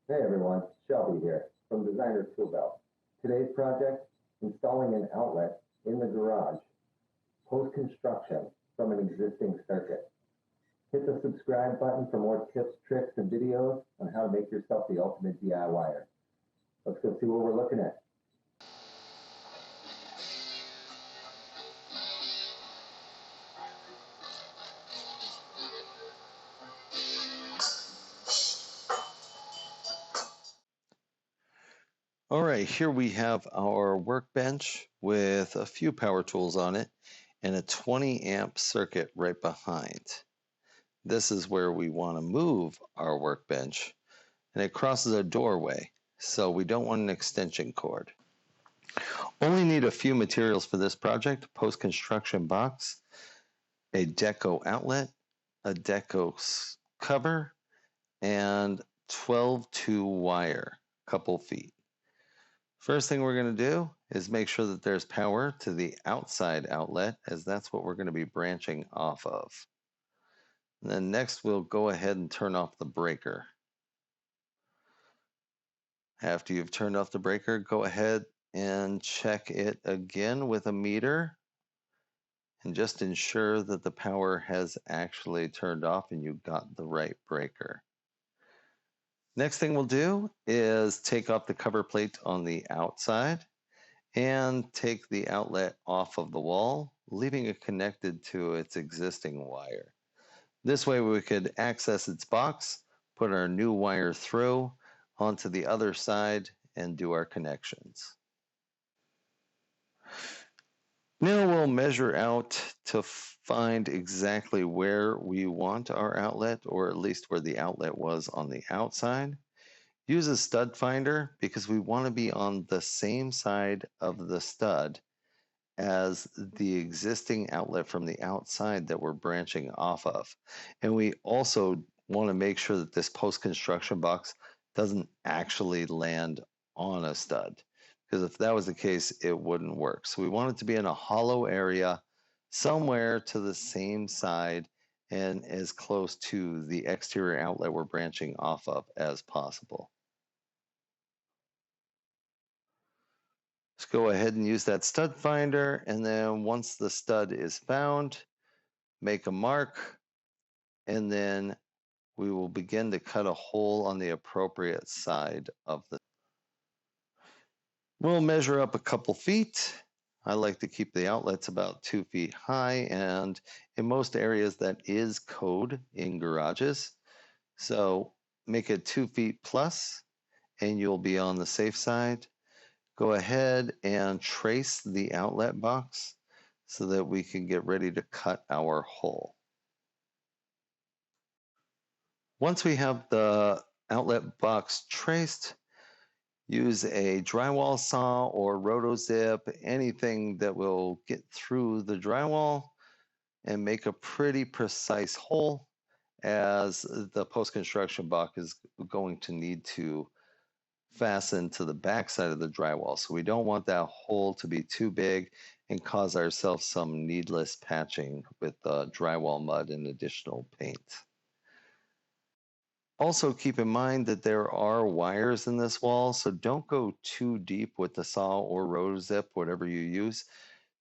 Hey everyone, Shelby here from Designer Tool Belt. Today's project, installing an outlet in the garage, post-construction from an existing circuit. Hit the subscribe button for more tips, tricks, and videos on how to make yourself the ultimate DIYer. Let's go see what we're looking at. All right, here we have our workbench with a few power tools on it and a 20 amp circuit right behind. This is where we want to move our workbench, and it crosses a doorway, so we don't want an extension cord. Only need a few materials for this project: post-construction box, a deco outlet, a deco cover, and 12-2 wire, couple feet. First thing we're going to do is make sure that there's power to the outside outlet, as that's what we're going to be branching off of. And then next we'll go ahead and turn off the breaker. After you've turned off the breaker, go ahead and check it again with a meter and just ensure that the power has actually turned off and you got the right breaker. Next thing we'll do is take off the cover plate on the outside and take the outlet off of the wall, leaving it connected to its existing wire. This way we could access its box, put our new wire through onto the other side, and do our connections. Now we'll measure out to find exactly where we want our outlet, or at least where the outlet was on the outside. Use a stud finder because we want to be on the same side of the stud as the existing outlet from the outside that we're branching off of. And we also want to make sure that this post-construction box doesn't actually land on a stud, because if that was the case, it wouldn't work. So we want it to be in a hollow area somewhere to the same side and as close to the exterior outlet we're branching off of as possible. Let's go ahead and use that stud finder, and then once the stud is found, make a mark, and then we will begin to cut a hole on the appropriate side of the. We'll measure up a couple feet. I like to keep the outlets about 2 feet high, and in most areas that is code in garages. So make it 2 feet plus, and you'll be on the safe side. Go ahead and trace the outlet box so that we can get ready to cut our hole. Once we have the outlet box traced, use a drywall saw or rotozip, anything that will get through the drywall and make a pretty precise hole, as the post-construction box is going to need to fasten to the back side of the drywall. So we don't want that hole to be too big and cause ourselves some needless patching with drywall mud and additional paint. Also keep in mind that there are wires in this wall, so don't go too deep with the saw or rotozip, whatever you use,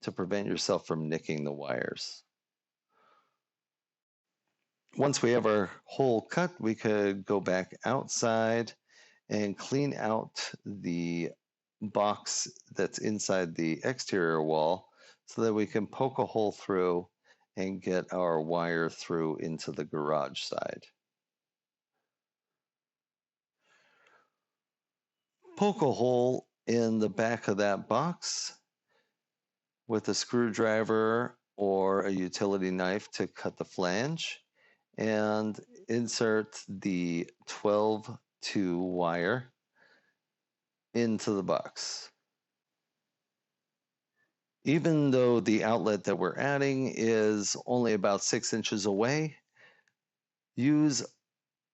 to prevent yourself from nicking the wires. Once we have our hole cut, we could go back outside and clean out the box that's inside the exterior wall so that we can poke a hole through and get our wire through into the garage side. Poke a hole in the back of that box with a screwdriver or a utility knife to cut the flange, and insert the 12-2 wire into the box. Even though the outlet that we're adding is only about 6 inches away, use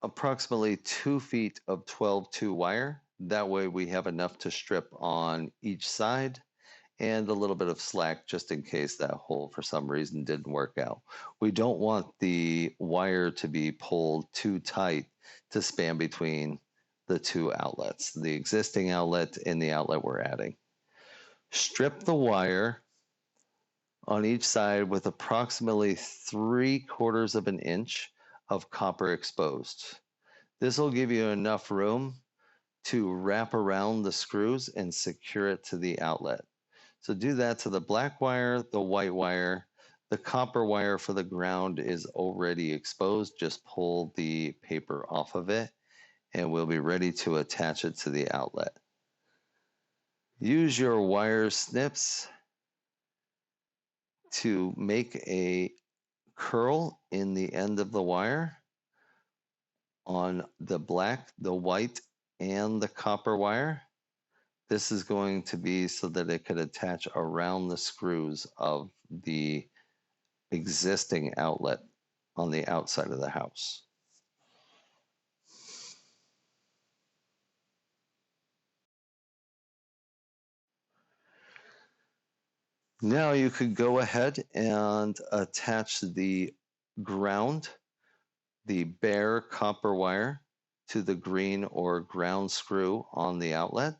approximately 2 feet of 12-2 wire. That way we have enough to strip on each side, and a little bit of slack just in case that hole for some reason didn't work out. We don't want the wire to be pulled too tight to span between the two outlets, the existing outlet and the outlet we're adding. Strip the wire on each side with approximately 3/4 of an inch of copper exposed. This will give you enough room to wrap around the screws and secure it to the outlet. So do that to the black wire, the white wire. The copper wire for the ground is already exposed. Just pull the paper off of it and we'll be ready to attach it to the outlet. Use your wire snips to make a curl in the end of the wire on the black, the white, and the copper wire. This is going to be so that it could attach around the screws of the existing outlet on the outside of the house. Now you could go ahead and attach the ground, the bare copper wire, to the green or ground screw on the outlet.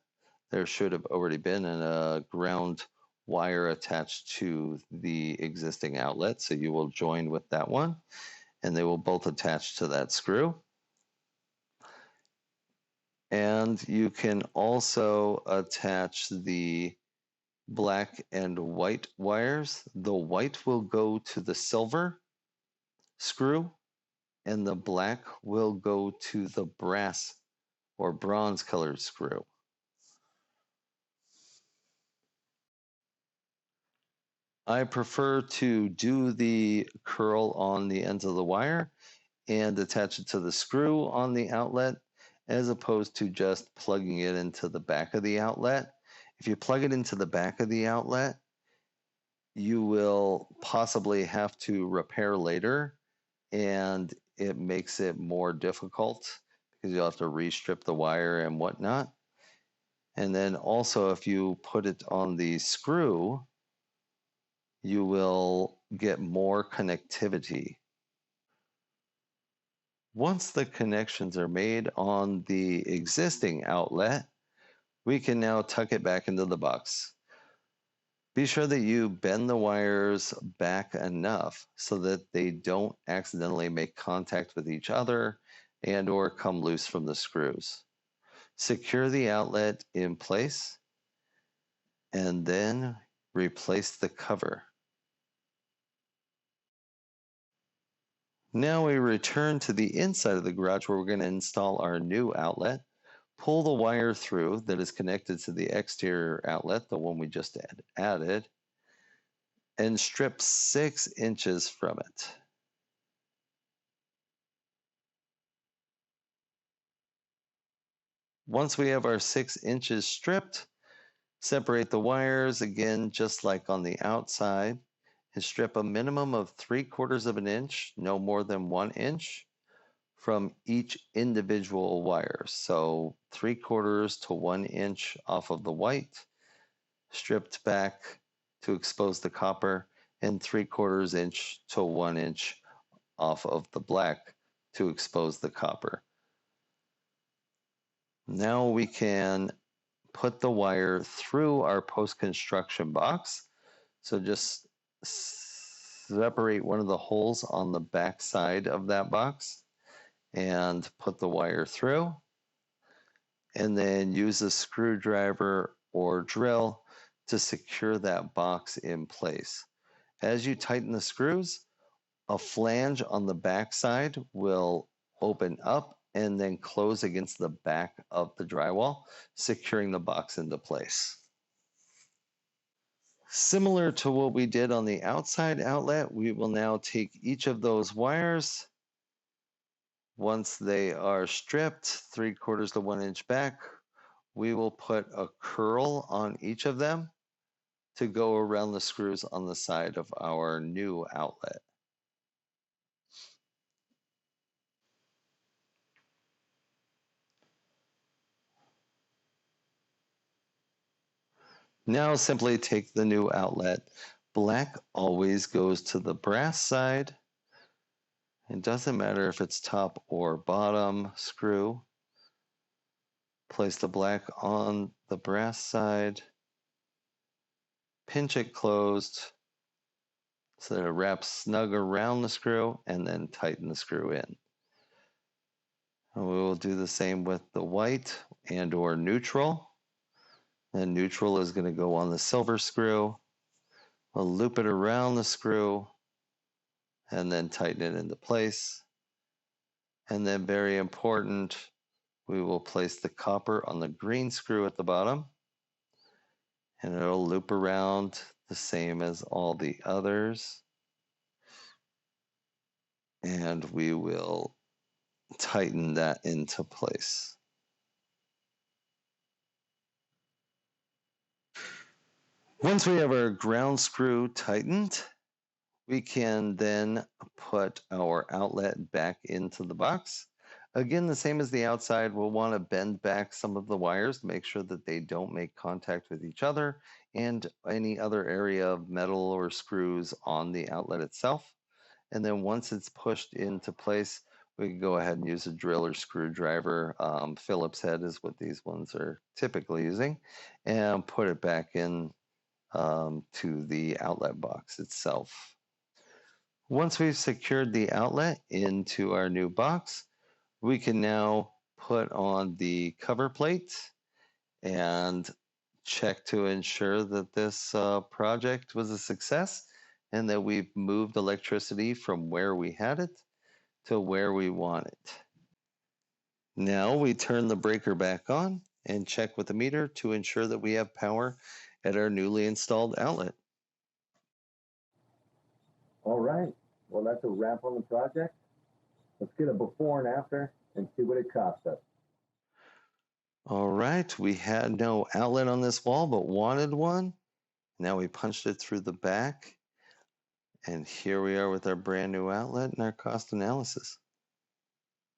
There should have already been a ground wire attached to the existing outlet, so you will join with that one, and they will both attach to that screw. And you can also attach the black and white wires. The white will go to the silver screw, and the black will go to the brass or bronze colored screw. I prefer to do the curl on the ends of the wire and attach it to the screw on the outlet, as opposed to just plugging it into the back of the outlet. If you plug it into the back of the outlet, you will possibly have to repair later, and it makes it more difficult because you'll have to restrip the wire and whatnot. And then also, if you put it on the screw, you will get more connectivity. Once the connections are made on the existing outlet, we can now tuck it back into the box. Be sure that you bend the wires back enough so that they don't accidentally make contact with each other and or come loose from the screws. Secure the outlet in place and then replace the cover. Now we return to the inside of the garage where we're going to install our new outlet. Pull the wire through that is connected to the exterior outlet, the one we just added, and strip 6 inches from it. Once we have our 6 inches stripped, separate the wires again, just like on the outside, and strip a minimum of 3/4 of an inch, no more than 1 inch, from each individual wire. So 3/4 to 1 inch off of the white, stripped back to expose the copper, and 3/4 inch to 1 inch off of the black to expose the copper. Now we can put the wire through our post-construction box. So just separate one of the holes on the back side of that box and put the wire through, and then use a screwdriver or drill to secure that box in place. As you tighten the screws, a flange on the back side will open up and then close against the back of the drywall, securing the box into place. Similar to what we did on the outside outlet, we will now take each of those wires. Once they are stripped 3/4 to 1 inch back, we will put a curl on each of them to go around the screws on the side of our new outlet. Now simply take the new outlet. Black always goes to the brass side. It doesn't matter if it's top or bottom screw. Place the black on the brass side, pinch it closed so that it wraps snug around the screw, and then tighten the screw in. And we will do the same with the white and or neutral. And neutral is going to go on the silver screw. We'll loop it around the screw and then tighten it into place. And then, very important, we will place the copper on the green screw at the bottom, and it'll loop around the same as all the others. And we will tighten that into place. Once we have our ground screw tightened, we can then put our outlet back into the box. Again, the same as the outside, we'll want to bend back some of the wires to make sure that they don't make contact with each other and any other area of metal or screws on the outlet itself. And then once it's pushed into place, we can go ahead and use a drill or screwdriver. Phillips head is what these ones are typically using, and put it back in to the outlet box itself. Once we've secured the outlet into our new box, we can now put on the cover plate and check to ensure that this project was a success and that we've moved electricity from where we had it to where we want it. Now we turn the breaker back on and check with the meter to ensure that we have power at our newly installed outlet. All right, well, that's a wrap on the project. Let's get a before and after and see what it cost us. All right, we had no outlet on this wall, but wanted one. Now we punched it through the back. And here we are with our brand new outlet and our cost analysis.